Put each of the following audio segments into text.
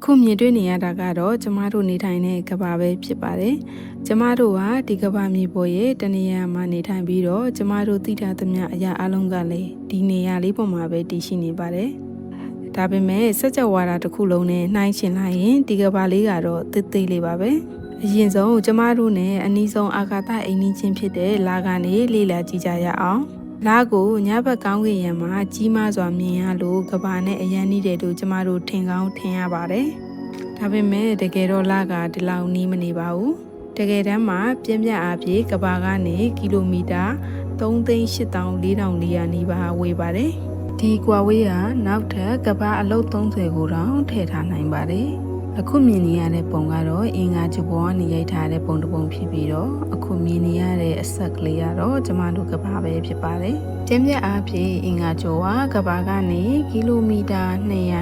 အခုမြင်တွေ့နေရတာကတော့ကျမတို့နေထိုင်တဲ့ကဘာပဲဖြစ်ပါတယ်။ကျမတို့ဟာဒီကဘာမြေပေါ်ရဲ့တနေရာမှာနေထိုင်ပြီးတော့ကျမတို့သိထားသမျှအရာအလုံးကလည်းဒီနေရာလေးပေါ်မှာပဲတည်ရှိနေပါတယ်။ဒါပေမဲ့စัจ java တစ်ခုလုံးနဲ့နှိုင်းယှဉ်လိုက်ရင်ဒီကဘာလေးကတော့သေးသေးလေးပါပဲ။အရင်ဆုံးကျမတို့နဲ့အနီးဆုံးအာကာသအိမ်နီးချင်းဖြစ်တဲ့လာကနေလေ့လာကြည့်ကြရအောင်။လာကိုညဘက်ကောင်းကင်ယံမှာကြီးမားစွာမြင်ရလို့ကဘာနဲ့အရန်နီးတယ်လို့ကျမတို့ထင်ကောင်းထင်ရပါတယ်။ဒါပေမဲ့တကယ်တော့လာကဒီလောက်နီးမနေပါဘူး။တကယ်တမ်းမှာပြင်းပြအားဖြင့်ကဘာကနေကီလိုမီတာ3,84,400နီးပါးဝေးပါတယ်။ဒီကွာဝေးကနောက်ထပ်ကဘာအလုပ်30ကိုတောင်ထည့်ထားနိုင်ပါတယ်။အခုမြင်နေရတဲ့ပုံကတော့အင်္ဂါကျပေါ်ကနေရိုက်ထားတဲ့ပုံတစ်ပုံဖြစ်ပြီးတော့အခုမြင်နေရတဲ့အဆက်ကလေးကတော့ကျမတို့ကဘာပဲဖြစ်ပါတယ်။ကျင်းပြအားဖြင့်အင်္ဂါကျကကဘာကနေကီလိုမီတာ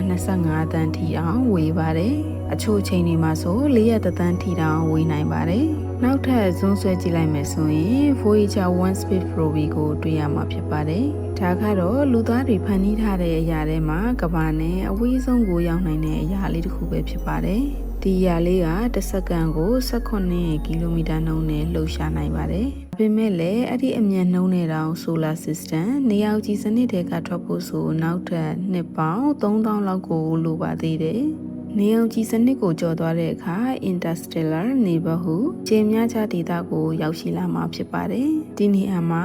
225တန်းထိအောင်ဝေးပါတယ်။အချို့ချိန်တွေမှာဆို400တန်းထိတောင်ဝေးနိုင်ပါတယ်။နောက်ထပ်ဇွန်းဆွဲကြည့်လိုက်မယ်ဆိုရင် Voyager 1 Space Probe ကိုတွေ့ရမှာဖြစ်ပါတယ်။ဒါကတော့လူသားတွေဖန်တီးထားတဲ့အရာတွေမှာကဘာနဲ့အဝေးဆုံးကိုရောက်နိုင်တဲ့အရာလေးတစ်ခုပဲဖြစ်ပါတယ်။ဒီအရာလေးကတစ်စက္ကန့်ကို18ကီလိုမီတာနှုန်းနဲ့လှုပ်ရှားနိုင်ပါတယ်။ဒါပေမဲ့လည်းအဲ့ဒီအမြန်နှုန်းနဲ့တောင် Solar System နေရာကြီးစနစ်တွေကထွက်ဖို့ဆိုနောက်ထပ်နှစ်ပေါင်း3000လောက်ကိုလိုပါသေးတယ်။နေအောင်ကြီးစနစ်ကိုကျော်သွားတဲ့အခါ Interstellar Neighborhood ခြေများခြားဒေသကိုရောက်ရှိလာမှာဖြစ်ပါတယ်။ဒီနေရာမှာ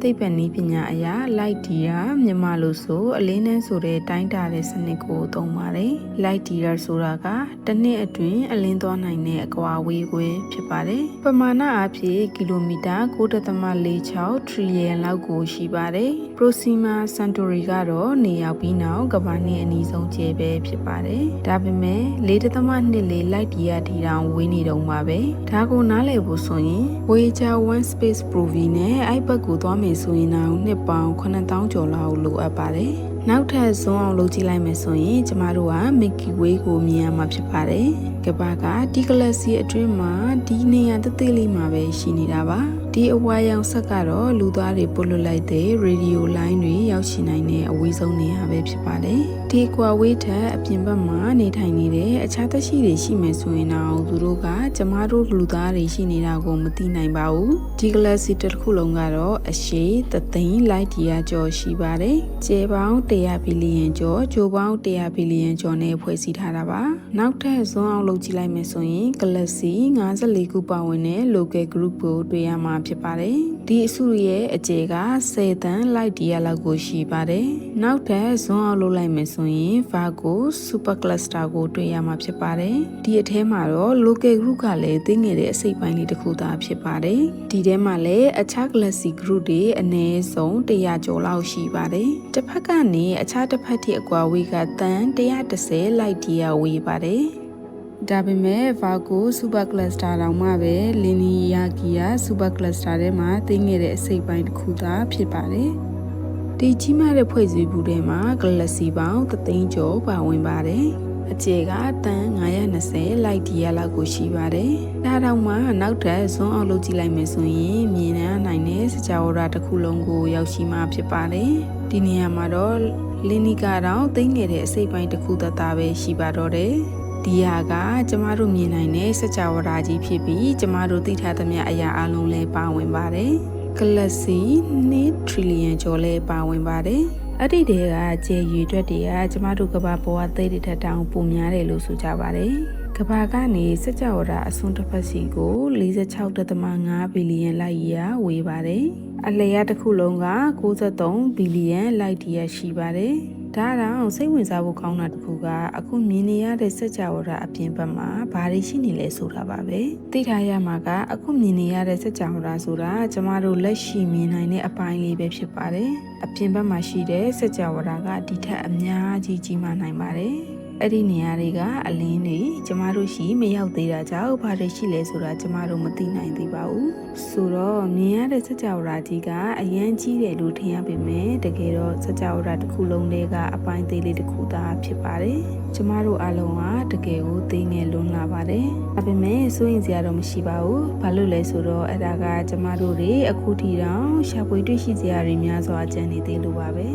သိပ္ပံနည်းပညာအရာ light year မြန်မာလိုဆိုအလင်းနှန်းဆိုတဲ့တိုင်းတာတဲ့စနစ်ကိုသုံးပါတယ်။ light year ဆိုတာကတစ်နှစ်အတွင်းအလင်းသွားနိုင်တဲ့အကွာအဝေးကွယ်ဖြစ်ပါတယ်။ပမာဏအားဖြင့်ကီလိုမီတာ9.46 trillion လောက်ကိုရှိပါတယ်။ Proxima Centauri ကတော့နေရောက်ပြီးနောက်ကဘာနဲ့အနီးဆုံးကျဲပဲဖြစ်ပါတယ်။ဒါပေမဲ့4.24 light year ထိတောင်ဝေးနေတော့မှာပဲ။ဒါကိုနားလည်ဖို့ဆိုရင် Voyager 1 Space Probe နဲ့အိုက်ဘက်ကိုသွားမယ်ဆိုရင်တော့နှစ်ပေါင်း9000ကျော်လောက်လိုအပ်ပါတယ်။နောက်ထပ်ဇွန်အောင်လုပ်ကြည့်လိုက်မယ်ဆိုရင်ကျမတို့က Milky Way ကိုမြင်ရမှာဖြစ်ပါတယ်။ကမ္ဘာကဒီ galaxy အတွင်းမှာဒီနေရာသေးသေးလေးမှာပဲရှိနေတာပါ။ဒီအဝါရောင်ဆက်ကတော့လူသားတွေပို့လွှတ်လိုက်တဲ့ radio line တွေရောက်ရှိနိုင်တဲ့အဝေးဆုံးနေရာပဲဖြစ်ပါတယ်။ဒီကွာဝေးထက်အပြင်ဘက်မှာနေထိုင်နေတဲ့အခြားသက်ရှိတွေရှိမယ်ဆိုရင်တော့သူတို့ကကျမတို့လူသားတွေရှိနေတာကိုမသိနိုင်ပါဘူး။ဒီ galaxy တစ်ခုလုံးကတော့အရှည်3,000 light year ကျော်ရှိပါတယ်။ကျယ်ပေါင်း100ဘီလီယံကျော်၊ကျိုးပေါင်း100ဘီလီယံကျော်နဲ့ဖွဲ့စည်းထားတာပါ။နောက်ထပ်ဇွန်အောင်လုပ်ကြည့်လိုက်မယ်ဆိုရင် galaxy 54ခုပါဝင်တဲ့ local group ကိုတွေ့ရမှာဖြစ်ပါတယ်။ဒီအစုရဲ့အကျယ်က10တန်း light year လောက်ကိုရှိပါတယ်။နောက်ထပ်ဇွန်အောင်လုပ်လိုက်မယ်ဆိုရင် Virgo super cluster ကိုတွေ့ရမှာဖြစ်ပါတယ်။ဒီအထဲမှာတော့ local group ကလည်းသိငယ်တဲ့အစိတ်ပိုင်းလေးတစ်ခုသာဖြစ်ပါတယ်။ဒီထဲမှာလည်းအခြား galaxy group တွေအနည်းဆုံး100ကျော်လောက်ရှိပါတယ်။တစ်ဖက်ကနေအခြားတစ်ဖက်ထိအကွာဝေးကတန်110 light year ဝေးပါတယ်။ဒါပေမဲ့ Virgo super cluster တောင်မှပဲ Linear Gear super cluster ထဲမှာသိငယ်တဲ့အစိတ်ပိုင်းတစ်ခုသာဖြစ်ပါတယ်။ဒီကြီးမားတဲ့ဖွဲ့စည်းမှုထဲမှာ galaxy ပေါင်း3,000ကျော်ပါဝင်ပါတယ်။အကျယ်ကတန်920 light year လောက်ကိုရှိပါတယ်။ဒါတောင်မှနောက်ထပ်ဇွန်အောင်လုပ်ကြည့်လိုက်မယ်ဆိုရင်မြင်နိုင်တဲ့စကြဝဠာတစ်ခုလုံးကိုရောက်ရှိမှာဖြစ်ပါတယ်။ဒီနေရာမှာတော့ Linear တောင်သိငယ်တဲ့အစိတ်ပိုင်းတစ်ခုသာပဲရှိပါတော့တယ်။ဒီဟာကကျမတို့မြင်နိုင်တဲ့စကြဝဠာကြီးဖြစ်ပြီးကျမတို့သိထားသမျှအရာအလုံးလည်းပါဝင်ပါတယ်။ galaxy 2 trillion ကျော်လည်းပါဝင်ပါတယ်။အဲ့ဒီတည်းကကျေရည်အတွက်တွေကကျမတို့ကမ္ဘာပေါ်ကသိတဲ့ထက်တောင်ပိုများတယ်လို့ဆိုကြပါတယ်။ကမ္ဘာကနေစကြဝဠာအစွန်းတစ်ဖက်စီကို46.5 ဘီလီယံလိုက်ရဝေးပါတယ်။အလျားတစ်ခုလုံးက93ဘီလီယံလိုက်ရရှိပါတယ်။ဒါတော့စိတ်ဝင်စားဖို့ကောင်းတာတစ်ခုကအခုမြင်နေရတဲ့စကြဝဠာအပြင်ဘက်မှာဘာတွေရှိနေလဲဆိုတာပါပဲသိထားရမှာကအခုမြင်နေရတဲ့စကြဝဠာဆိုတာကျမတို့လက်ရှိမြင်နိုင်တဲ့အပိုင်းလေးပဲဖြစ်ပါတယ်အပြင်ဘက်မှာရှိတဲ့စကြဝဠာကဒီထက်အများကြီးကြီးမားနိုင်ပါတယ်အဲ့ဒီနေရာတွေကအလင်းတွေကျမတို့ရှိမရောက်သေးတာကြောင့်ဘာတွေရှိလဲဆိုတာကျမတို့မသိနိုင်သေးပါဘူးဆိုတော့မြင်ရတဲ့စကြဝဠာကြီးကအရန်ကြီးတယ်လို့ထင်ရပေမဲ့တကယ်တော့စကြဝဠာတစ်ခုလုံးတွေကအပိုင်းသေးလေးတစ်ခုသာဖြစ်ပါတယ်ကျမတို့အားလုံးကတကယ်ကိုသိငယ်လွန်းလာပါတယ်ဒါပေမဲ့စိုးရင်စရာတော့မရှိပါဘူးဘာလို့လဲဆိုတော့အဲ့ဒါကကျမတို့တွေအခုထိတောင်ရှာဖွေတွေ့ရှိစရာတွေများစွာကျန်နေသေးလို့ပါပဲ